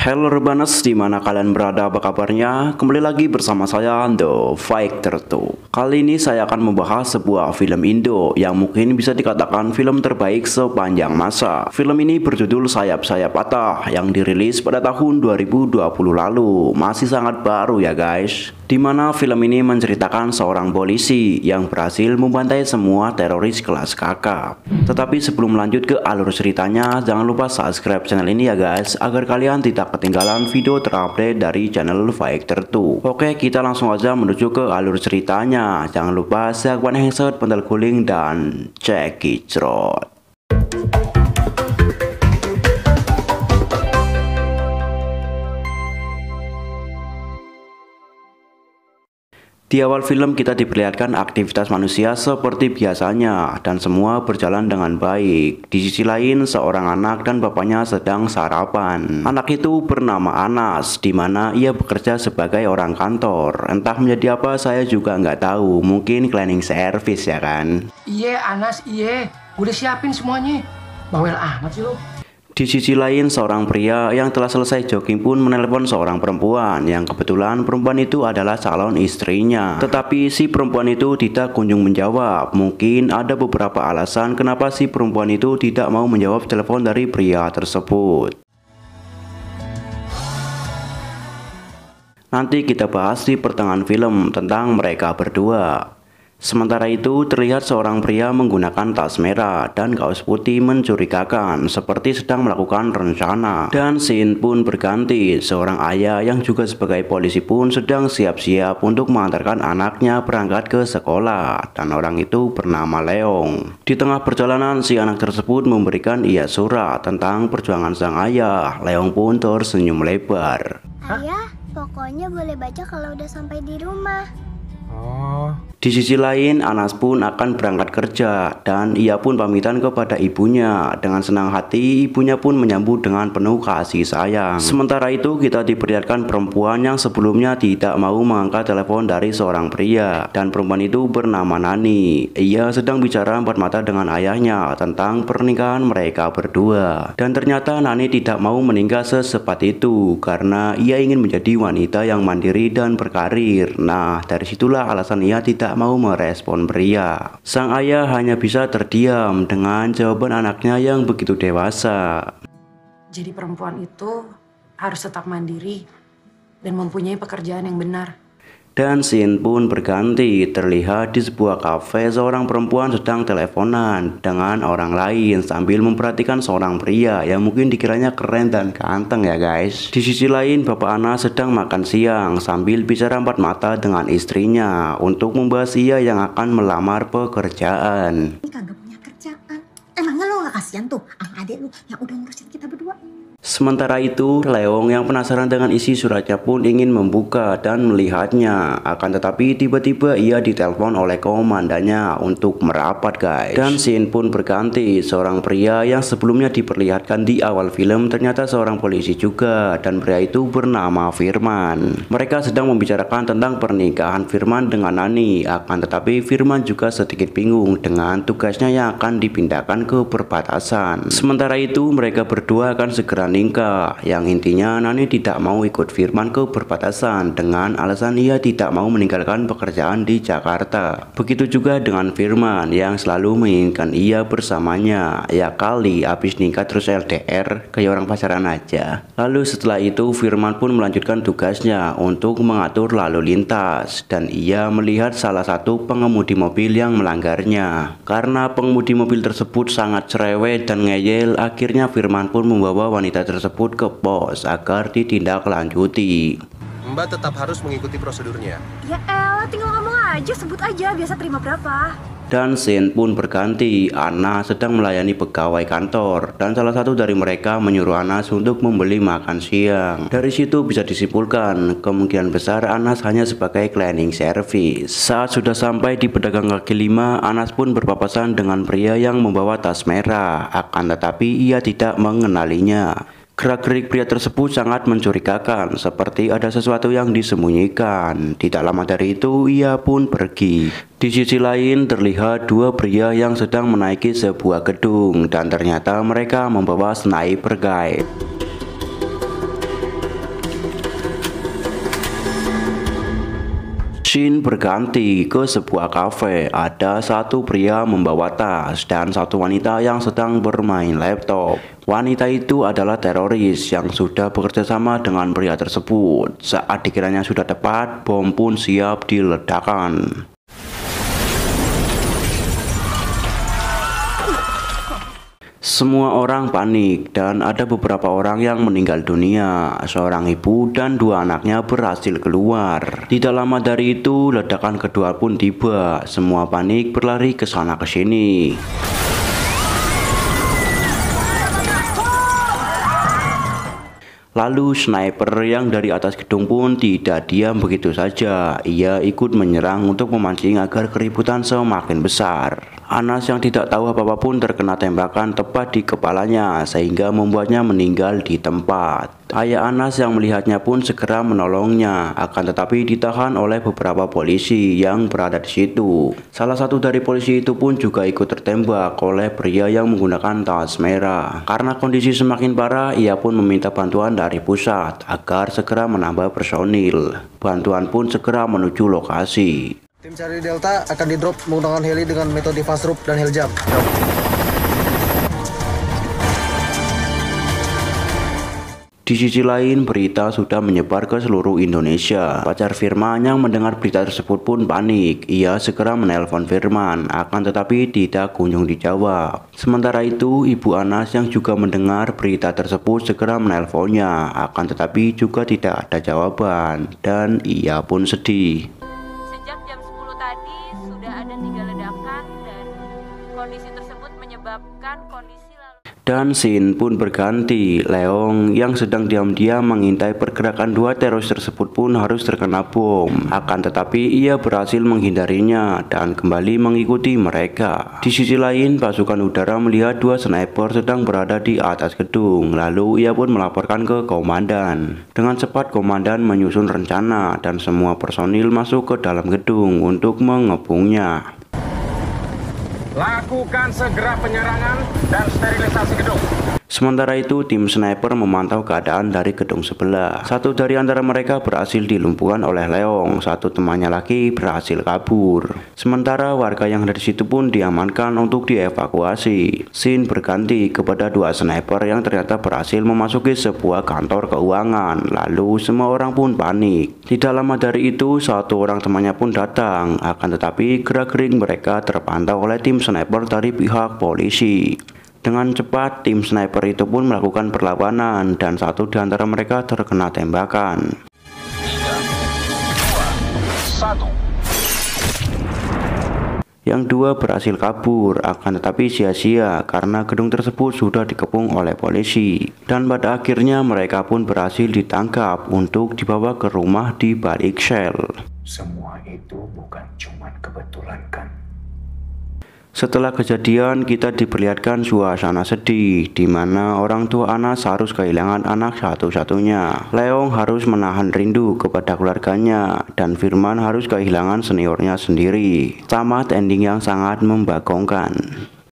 Halo Rebanas, dimana kalian berada, apa kabarnya? Kembali lagi bersama saya, The Fighter 2. Kali ini saya akan membahas sebuah film Indo yang mungkin bisa dikatakan film terbaik sepanjang masa. Film ini berjudul Sayap-Sayap Patah yang dirilis pada tahun 2020 lalu. Masih sangat baru ya guys. Dimana film ini menceritakan seorang polisi yang berhasil membantai semua teroris kelas kakap. Tetapi sebelum lanjut ke alur ceritanya, jangan lupa subscribe channel ini ya guys, agar kalian tidak ketinggalan video terupdate dari channel Fighter 2. Oke, kita langsung aja menuju ke alur ceritanya. Jangan lupa siapkan headset, pental guling, dan check it out. Di awal film kita diperlihatkan aktivitas manusia seperti biasanya dan semua berjalan dengan baik. Di sisi lain seorang anak dan bapaknya sedang sarapan. Anak itu bernama Anas, di mana ia bekerja sebagai orang kantor. Entah menjadi apa saya juga nggak tahu, mungkin cleaning service ya kan. Iya Anas, iya, udah siapin semuanya. Bawel amat sih lo. Di sisi lain, seorang pria yang telah selesai jogging pun menelepon seorang perempuan yang kebetulan perempuan itu adalah calon istrinya. Tetapi si perempuan itu tidak kunjung menjawab. Mungkin ada beberapa alasan kenapa si perempuan itu tidak mau menjawab telepon dari pria tersebut. Nanti kita bahas di pertengahan film tentang mereka berdua. Sementara itu terlihat seorang pria menggunakan tas merah dan kaos putih mencurigakan seperti sedang melakukan rencana. Dan scene pun berganti, seorang ayah yang juga sebagai polisi pun sedang siap-siap untuk mengantarkan anaknya berangkat ke sekolah. Dan orang itu bernama Leong. Di tengah perjalanan si anak tersebut memberikan ia surat tentang perjuangan sang ayah. Leong pun tersenyum lebar. Ayah, pokoknya boleh baca kalau udah sampai di rumah. Di sisi lain, Anas pun akan berangkat kerja dan ia pun pamitan kepada ibunya. Dengan senang hati, ibunya pun menyambut dengan penuh kasih sayang. Sementara itu, kita diperlihatkan perempuan yang sebelumnya tidak mau mengangkat telepon dari seorang pria. Dan perempuan itu bernama Nani. Ia sedang bicara empat mata dengan ayahnya tentang pernikahan mereka berdua. Dan ternyata Nani tidak mau menikah secepat itu karena ia ingin menjadi wanita yang mandiri dan berkarir. Nah, dari situlah alasan ia tidak mau merespon pria. Sang ayah hanya bisa terdiam dengan jawaban anaknya yang begitu dewasa. Jadi perempuan itu harus tetap mandiri dan mempunyai pekerjaan yang benar. Dan scene pun berganti, terlihat di sebuah kafe seorang perempuan sedang teleponan dengan orang lain sambil memperhatikan seorang pria yang mungkin dikiranya keren dan ganteng ya guys. Di sisi lain bapak Ana sedang makan siang sambil bicara empat mata dengan istrinya untuk membahas ia yang akan melamar pekerjaan. Ini kagak punya kerjaan. Emangnya lo gak kasihan tuh sama adik lu yang udah ngurusin kita berdua? Sementara itu, Leong yang penasaran dengan isi suratnya pun ingin membuka dan melihatnya. Akan tetapi tiba-tiba ia ditelepon oleh komandannya untuk merapat guys. Dan scene pun berganti, seorang pria yang sebelumnya diperlihatkan di awal film ternyata seorang polisi juga. Dan pria itu bernama Firman. Mereka sedang membicarakan tentang pernikahan Firman dengan Nani. Akan tetapi Firman juga sedikit bingung dengan tugasnya yang akan dipindahkan ke perbatasan. Sementara itu mereka berdua akan segera nikah, yang intinya Nani tidak mau ikut Firman ke perbatasan dengan alasan ia tidak mau meninggalkan pekerjaan di Jakarta. Begitu juga dengan Firman yang selalu menginginkan ia bersamanya. Ya kali habis nikah terus LDR kayak orang pacaran aja. Lalu setelah itu Firman pun melanjutkan tugasnya untuk mengatur lalu lintas dan ia melihat salah satu pengemudi mobil yang melanggarnya. Karena pengemudi mobil tersebut sangat cerewet dan ngeyel, akhirnya Firman pun membawa wanita tersebut ke pos agar ditindaklanjuti. Mbak tetap harus mengikuti prosedurnya. Ya elah, tinggal ngomong aja, sebut aja biasa terima berapa. Dan scene pun berganti, Ana sedang melayani pegawai kantor dan salah satu dari mereka menyuruh Anas untuk membeli makan siang. Dari situ bisa disimpulkan kemungkinan besar Anas hanya sebagai cleaning service. Saat sudah sampai di pedagang kaki lima, Anas pun berpapasan dengan pria yang membawa tas merah. Akan tetapi ia tidak mengenalinya. Gerak-gerik pria tersebut sangat mencurigakan, seperti ada sesuatu yang disembunyikan. Tidak lama dari itu, ia pun pergi. Di sisi lain, terlihat dua pria yang sedang menaiki sebuah gedung, dan ternyata mereka membawa sniper guys. Scene berganti ke sebuah kafe. Ada satu pria membawa tas dan satu wanita yang sedang bermain laptop. Wanita itu adalah teroris yang sudah bekerja sama dengan pria tersebut. Saat dikiranya sudah tepat, bom pun siap diledakkan. Semua orang panik dan ada beberapa orang yang meninggal dunia. Seorang ibu dan dua anaknya berhasil keluar. Tidak lama dari itu, ledakan kedua pun tiba. Semua panik berlari ke sana ke sini. Lalu sniper yang dari atas gedung pun tidak diam begitu saja. Ia ikut menyerang untuk memancing agar keributan semakin besar. Anas yang tidak tahu apa-apa pun terkena tembakan tepat di kepalanya sehingga membuatnya meninggal di tempat. Ayah Anas yang melihatnya pun segera menolongnya, akan tetapi ditahan oleh beberapa polisi yang berada di situ. Salah satu dari polisi itu pun juga ikut tertembak oleh pria yang menggunakan tas merah. Karena kondisi semakin parah, ia pun meminta bantuan dari pusat agar segera menambah personil. Bantuan pun segera menuju lokasi. Tim cari Delta akan di-drop menggunakan heli dengan metode fast rope dan heljam. Di sisi lain, berita sudah menyebar ke seluruh Indonesia. Pacar Firman yang mendengar berita tersebut pun panik. Ia segera menelpon Firman, akan tetapi tidak kunjung dijawab. Sementara itu, Ibu Anas yang juga mendengar berita tersebut segera menelponnya, akan tetapi juga tidak ada jawaban, dan ia pun sedih. Sejak jam 10 tadi sudah ada 3 ledakan dan kondisi tersebut menyebabkan kondisi Dan scene pun berganti. Leong yang sedang diam-diam mengintai pergerakan dua teroris tersebut pun harus terkena bom. Akan tetapi ia berhasil menghindarinya dan kembali mengikuti mereka. Di sisi lain, pasukan udara melihat dua sniper sedang berada di atas gedung. Lalu ia pun melaporkan ke komandan. Dengan cepat komandan menyusun rencana dan semua personil masuk ke dalam gedung untuk mengepungnya. Lakukan segera penyerangan dan sterilisasi gedung. Sementara itu, tim sniper memantau keadaan dari gedung sebelah. Satu dari antara mereka berhasil dilumpuhkan oleh Leong, satu temannya lagi berhasil kabur. Sementara warga yang ada di situ pun diamankan untuk dievakuasi. Scene berganti kepada dua sniper yang ternyata berhasil memasuki sebuah kantor keuangan. Lalu semua orang pun panik. Tidak lama dari itu, satu orang temannya pun datang. Akan tetapi gerak-gerik mereka terpantau oleh tim sniper dari pihak polisi. Dengan cepat, tim sniper itu pun melakukan perlawanan dan satu di antara mereka terkena tembakan. 3, 2, 1. Yang dua berhasil kabur, akan tetapi sia-sia karena gedung tersebut sudah dikepung oleh polisi. Dan pada akhirnya mereka pun berhasil ditangkap untuk dibawa ke rumah di balik sel. Semua itu bukan cuma kebetulan kan? Setelah kejadian, kita diperlihatkan suasana sedih, di mana orang tua Anas harus kehilangan anak satu-satunya. Leong harus menahan rindu kepada keluarganya, dan Firman harus kehilangan seniornya sendiri. Tamat ending yang sangat membagongkan.